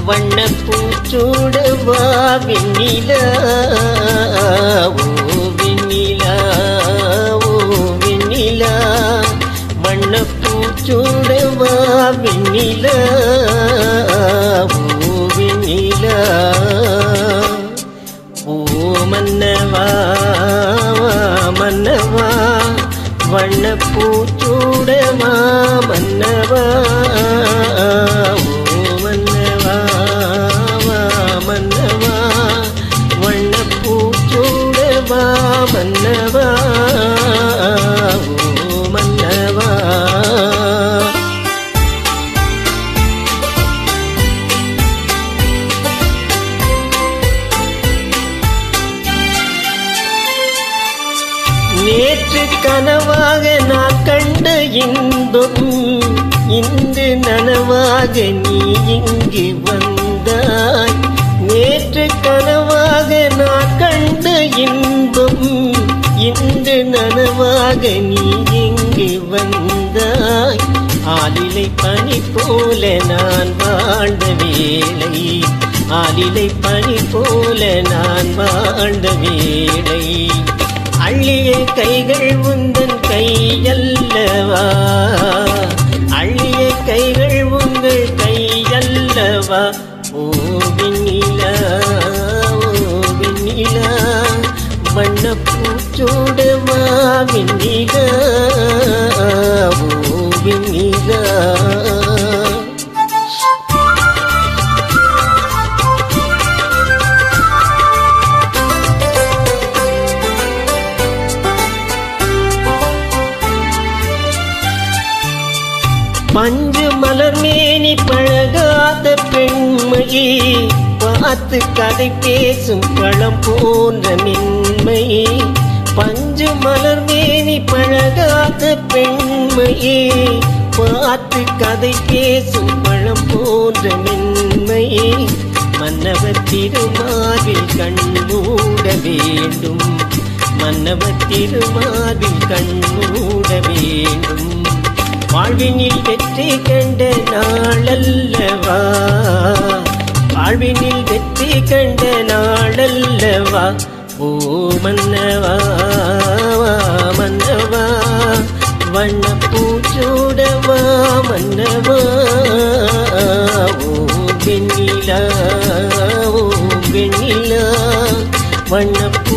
வண்ணப்பூச்சூடவா வெண்ணிலா ஓ வெண்ணிலா ஓ வெண்ணிலா வண்ணப்பூச்சூடவா வெண்ணிலா ஓ வெண்ணிலா ஓ மன்னவா மன்னவா வண்ணப்பூச்சூடவா மன்னவா மன்னவா ஓ மன்னவா நேற்று கனவாக நான் கண்ட இன்பம் இன்று நனவாக நீ இங்கு வந்தாய். நேற்று கனவாக நான் கண்ட இன்பம் இன்று நனவாக நீ இங்கு வந்தாய். ஆலிலை பனி போல நான் வாழ்ந்த வேளை ஆலிலை பனி போல நான் வாழ்ந்த வேளை அள்ளிய கைகள் உந்தன் கையல்லவா அள்ளிய கைகள் உங்கள் கையல்லவா ஓ வெண்ணிலா ஓ வெண்ணிலா வண்ணப்பூச்சூடவா வெண்ணிலா ஓ வெண்ணிலா பஞ்சு மலர் மேனி பழகாத பெண்மையே பார்த்து கதை பேசும் பழம் போன்ற மென்மையே பஞ்சு மலர் மேனி பழகாத பெண்மையே பார்த்து கதை பேசும் பழம் போன்ற மென்மையே மன்னவர் திருமாவில் கண்மூட வேண்டும் மன்னவர் திருமாவில் கண்மூட வேண்டும் வாழ்வினில் வெற்றி கண்ட நாளல்லவா வாழ்வினில் வெற்றி கண்ட நாளல்லவா ஓ மன்னவா மன்னவா வண்ணப்பூச்சூடவா மன்னவா ஓ வெண்ணிலா ஓ வெண்ணிலா வண்ணப்பூ